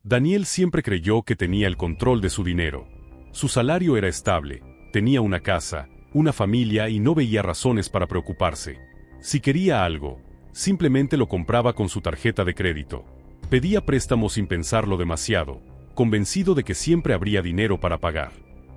Daniel siempre creyó que tenía el control de su dinero. Su salario era estable, tenía una casa, una familia y no veía razones para preocuparse. Si quería algo, simplemente lo compraba con su tarjeta de crédito. Pedía préstamos sin pensarlo demasiado, convencido de que siempre habría dinero para pagar.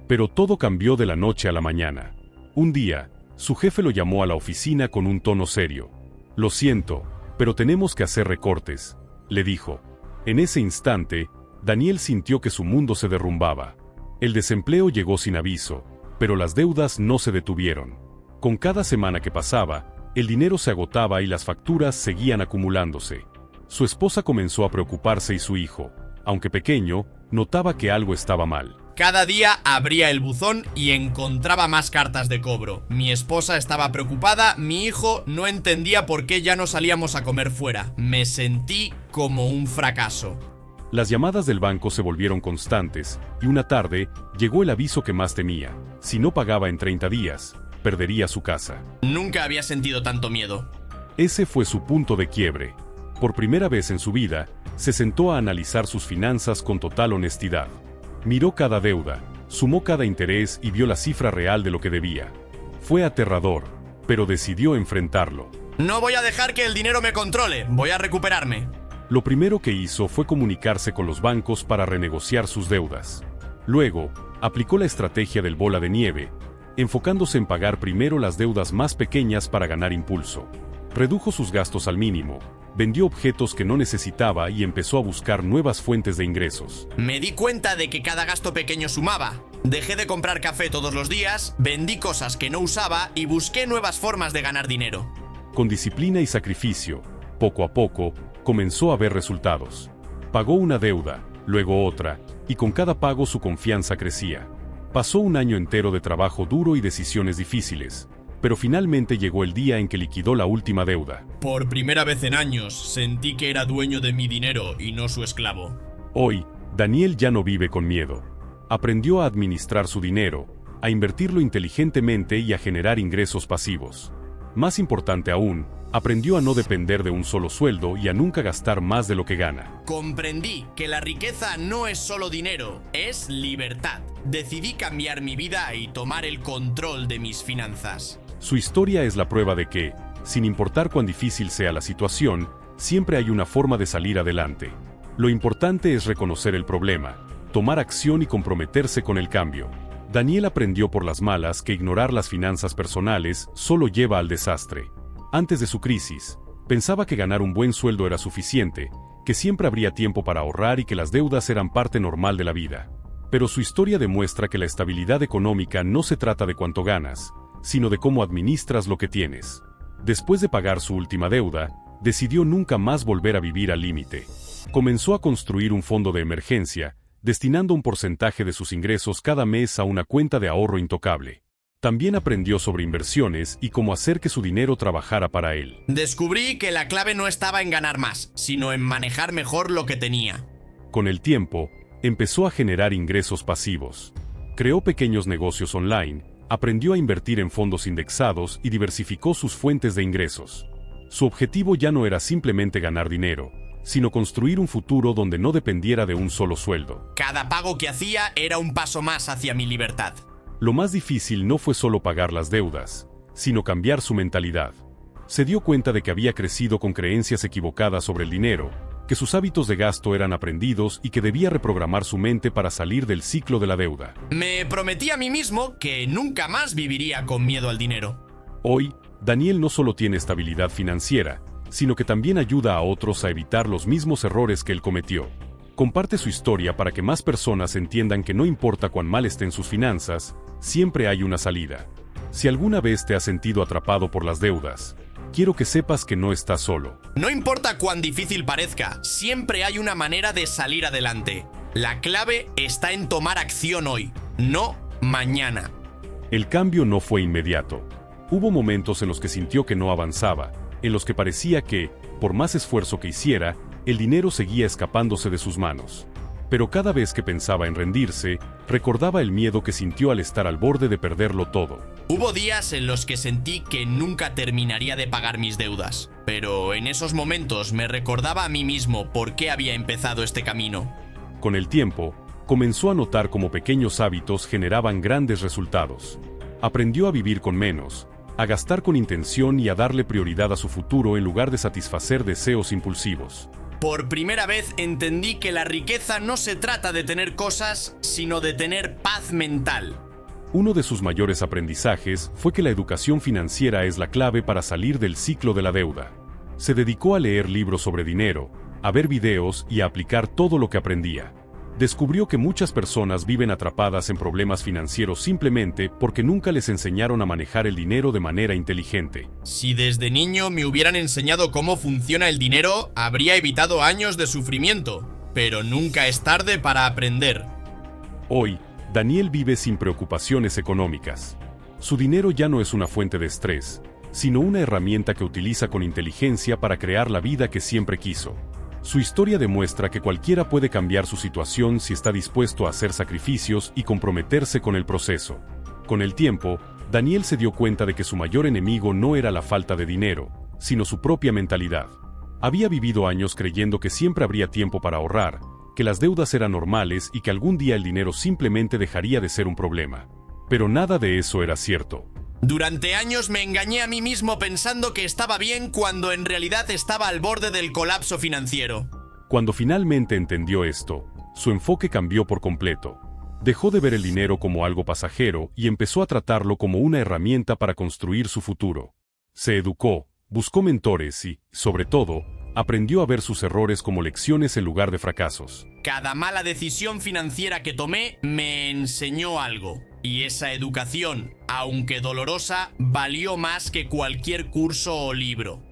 Pero todo cambió de la noche a la mañana. Un día, su jefe lo llamó a la oficina con un tono serio. «Lo siento, pero tenemos que hacer recortes», le dijo. En ese instante, Daniel sintió que su mundo se derrumbaba. El desempleo llegó sin aviso, pero las deudas no se detuvieron. Con cada semana que pasaba, el dinero se agotaba y las facturas seguían acumulándose. Su esposa comenzó a preocuparse y su hijo, aunque pequeño, notaba que algo estaba mal. Cada día abría el buzón y encontraba más cartas de cobro. Mi esposa estaba preocupada, mi hijo no entendía por qué ya no salíamos a comer fuera. Me sentí como un fracaso. Las llamadas del banco se volvieron constantes, y una tarde llegó el aviso que más temía. Si no pagaba en 30 días, perdería su casa. Nunca había sentido tanto miedo. Ese fue su punto de quiebre. Por primera vez en su vida, se sentó a analizar sus finanzas con total honestidad. Miró cada deuda, sumó cada interés y vio la cifra real de lo que debía. Fue aterrador, pero decidió enfrentarlo. No voy a dejar que el dinero me controle, voy a recuperarme. Lo primero que hizo fue comunicarse con los bancos para renegociar sus deudas. Luego, aplicó la estrategia del bola de nieve, enfocándose en pagar primero las deudas más pequeñas para ganar impulso. Redujo sus gastos al mínimo, vendió objetos que no necesitaba y empezó a buscar nuevas fuentes de ingresos. Me di cuenta de que cada gasto pequeño sumaba. Dejé de comprar café todos los días, vendí cosas que no usaba y busqué nuevas formas de ganar dinero. Con disciplina y sacrificio, poco a poco, comenzó a ver resultados. Pagó una deuda, luego otra, y con cada pago su confianza crecía. Pasó un año entero de trabajo duro y decisiones difíciles, pero finalmente llegó el día en que liquidó la última deuda. Por primera vez en años, sentí que era dueño de mi dinero y no su esclavo. Hoy, Daniel ya no vive con miedo. Aprendió a administrar su dinero, a invertirlo inteligentemente y a generar ingresos pasivos. Más importante aún, aprendió a no depender de un solo sueldo y a nunca gastar más de lo que gana. Comprendí que la riqueza no es solo dinero, es libertad. Decidí cambiar mi vida y tomar el control de mis finanzas. Su historia es la prueba de que, sin importar cuán difícil sea la situación, siempre hay una forma de salir adelante. Lo importante es reconocer el problema, tomar acción y comprometerse con el cambio. Daniel aprendió por las malas que ignorar las finanzas personales solo lleva al desastre. Antes de su crisis, pensaba que ganar un buen sueldo era suficiente, que siempre habría tiempo para ahorrar y que las deudas eran parte normal de la vida. Pero su historia demuestra que la estabilidad económica no se trata de cuánto ganas, sino de cómo administras lo que tienes. Después de pagar su última deuda, decidió nunca más volver a vivir al límite. Comenzó a construir un fondo de emergencia, destinando un porcentaje de sus ingresos cada mes a una cuenta de ahorro intocable. También aprendió sobre inversiones y cómo hacer que su dinero trabajara para él. Descubrí que la clave no estaba en ganar más, sino en manejar mejor lo que tenía. Con el tiempo, empezó a generar ingresos pasivos. Creó pequeños negocios online, aprendió a invertir en fondos indexados y diversificó sus fuentes de ingresos. Su objetivo ya no era simplemente ganar dinero, sino construir un futuro donde no dependiera de un solo sueldo. Cada pago que hacía era un paso más hacia mi libertad. Lo más difícil no fue solo pagar las deudas, sino cambiar su mentalidad. Se dio cuenta de que había crecido con creencias equivocadas sobre el dinero, que sus hábitos de gasto eran aprendidos y que debía reprogramar su mente para salir del ciclo de la deuda. Me prometí a mí mismo que nunca más viviría con miedo al dinero. Hoy, Daniel no solo tiene estabilidad financiera, sino que también ayuda a otros a evitar los mismos errores que él cometió. Comparte su historia para que más personas entiendan que no importa cuán mal estén sus finanzas, siempre hay una salida. Si alguna vez te has sentido atrapado por las deudas, quiero que sepas que no estás solo. No importa cuán difícil parezca, siempre hay una manera de salir adelante. La clave está en tomar acción hoy, no mañana. El cambio no fue inmediato. Hubo momentos en los que sintió que no avanzaba, en los que parecía que, por más esfuerzo que hiciera, el dinero seguía escapándose de sus manos. Pero cada vez que pensaba en rendirse, recordaba el miedo que sintió al estar al borde de perderlo todo. Hubo días en los que sentí que nunca terminaría de pagar mis deudas, pero en esos momentos me recordaba a mí mismo por qué había empezado este camino. Con el tiempo, comenzó a notar cómo pequeños hábitos generaban grandes resultados. Aprendió a vivir con menos, a gastar con intención y a darle prioridad a su futuro en lugar de satisfacer deseos impulsivos. Por primera vez entendí que la riqueza no se trata de tener cosas, sino de tener paz mental. Uno de sus mayores aprendizajes fue que la educación financiera es la clave para salir del ciclo de la deuda. Se dedicó a leer libros sobre dinero, a ver videos y a aplicar todo lo que aprendía. Descubrió que muchas personas viven atrapadas en problemas financieros simplemente porque nunca les enseñaron a manejar el dinero de manera inteligente. Si desde niño me hubieran enseñado cómo funciona el dinero, habría evitado años de sufrimiento. Pero nunca es tarde para aprender. Hoy, Daniel vive sin preocupaciones económicas. Su dinero ya no es una fuente de estrés, sino una herramienta que utiliza con inteligencia para crear la vida que siempre quiso. Su historia demuestra que cualquiera puede cambiar su situación si está dispuesto a hacer sacrificios y comprometerse con el proceso. Con el tiempo, Daniel se dio cuenta de que su mayor enemigo no era la falta de dinero, sino su propia mentalidad. Había vivido años creyendo que siempre habría tiempo para ahorrar, que las deudas eran normales y que algún día el dinero simplemente dejaría de ser un problema. Pero nada de eso era cierto. Durante años me engañé a mí mismo pensando que estaba bien cuando en realidad estaba al borde del colapso financiero. Cuando finalmente entendió esto, su enfoque cambió por completo. Dejó de ver el dinero como algo pasajero y empezó a tratarlo como una herramienta para construir su futuro. Se educó, buscó mentores y, sobre todo, aprendió a ver sus errores como lecciones en lugar de fracasos. Cada mala decisión financiera que tomé me enseñó algo. Y esa educación, aunque dolorosa, valió más que cualquier curso o libro.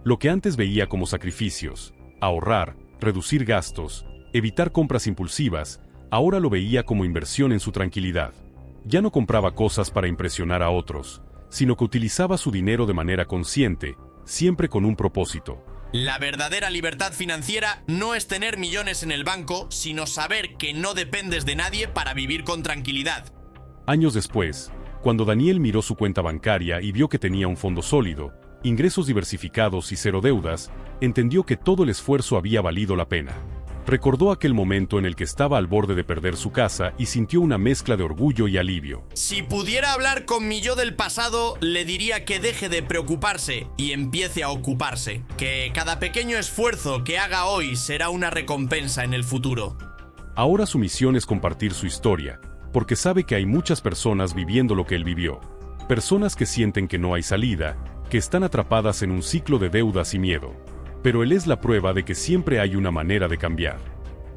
Lo que antes veía como sacrificios, ahorrar, reducir gastos, evitar compras impulsivas, ahora lo veía como inversión en su tranquilidad. Ya no compraba cosas para impresionar a otros, sino que utilizaba su dinero de manera consciente, siempre con un propósito. La verdadera libertad financiera no es tener millones en el banco, sino saber que no dependes de nadie para vivir con tranquilidad. Años después, cuando Daniel miró su cuenta bancaria y vio que tenía un fondo sólido, ingresos diversificados y cero deudas, entendió que todo el esfuerzo había valido la pena. Recordó aquel momento en el que estaba al borde de perder su casa y sintió una mezcla de orgullo y alivio. Si pudiera hablar con mi yo del pasado, le diría que deje de preocuparse y empiece a ocuparse. Que cada pequeño esfuerzo que haga hoy será una recompensa en el futuro. Ahora su misión es compartir su historia, porque sabe que hay muchas personas viviendo lo que él vivió. Personas que sienten que no hay salida, que están atrapadas en un ciclo de deudas y miedo. Pero él es la prueba de que siempre hay una manera de cambiar.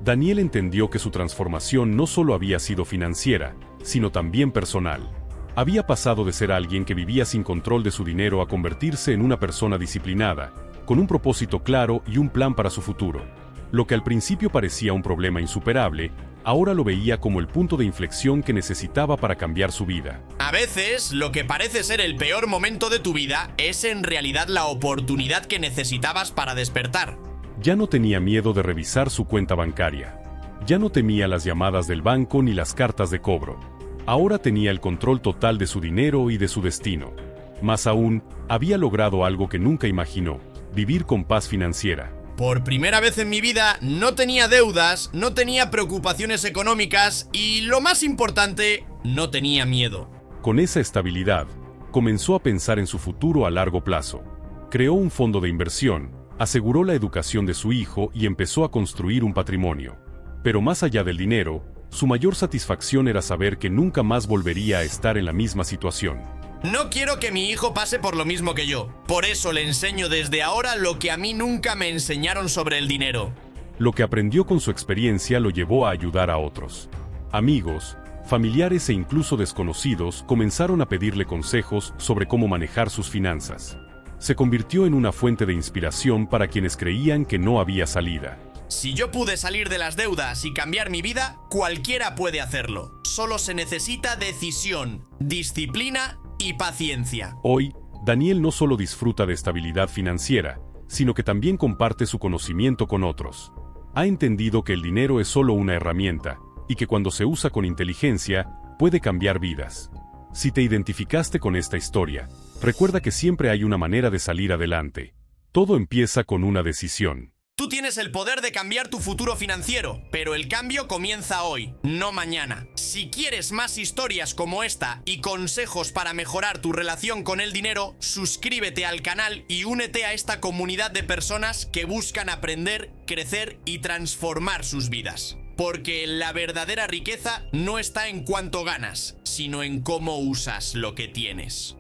Daniel entendió que su transformación no solo había sido financiera, sino también personal. Había pasado de ser alguien que vivía sin control de su dinero a convertirse en una persona disciplinada, con un propósito claro y un plan para su futuro. Lo que al principio parecía un problema insuperable, ahora lo veía como el punto de inflexión que necesitaba para cambiar su vida. A veces, lo que parece ser el peor momento de tu vida es en realidad la oportunidad que necesitabas para despertar. Ya no tenía miedo de revisar su cuenta bancaria. Ya no temía las llamadas del banco ni las cartas de cobro. Ahora tenía el control total de su dinero y de su destino. Más aún, había logrado algo que nunca imaginó: vivir con paz financiera. Por primera vez en mi vida no tenía deudas, no tenía preocupaciones económicas y, lo más importante, no tenía miedo. Con esa estabilidad, comenzó a pensar en su futuro a largo plazo. Creó un fondo de inversión, aseguró la educación de su hijo y empezó a construir un patrimonio. Pero más allá del dinero, su mayor satisfacción era saber que nunca más volvería a estar en la misma situación. No quiero que mi hijo pase por lo mismo que yo. Por eso le enseño desde ahora lo que a mí nunca me enseñaron sobre el dinero. Lo que aprendió con su experiencia lo llevó a ayudar a otros. Amigos, familiares e incluso desconocidos comenzaron a pedirle consejos sobre cómo manejar sus finanzas. Se convirtió en una fuente de inspiración para quienes creían que no había salida. Si yo pude salir de las deudas y cambiar mi vida, cualquiera puede hacerlo. Solo se necesita decisión, disciplina y paciencia. Hoy, Daniel no solo disfruta de estabilidad financiera, sino que también comparte su conocimiento con otros. Ha entendido que el dinero es solo una herramienta, y que cuando se usa con inteligencia, puede cambiar vidas. Si te identificaste con esta historia, recuerda que siempre hay una manera de salir adelante. Todo empieza con una decisión. Tú tienes el poder de cambiar tu futuro financiero, pero el cambio comienza hoy, no mañana. Si quieres más historias como esta y consejos para mejorar tu relación con el dinero, suscríbete al canal y únete a esta comunidad de personas que buscan aprender, crecer y transformar sus vidas. Porque la verdadera riqueza no está en cuánto ganas, sino en cómo usas lo que tienes.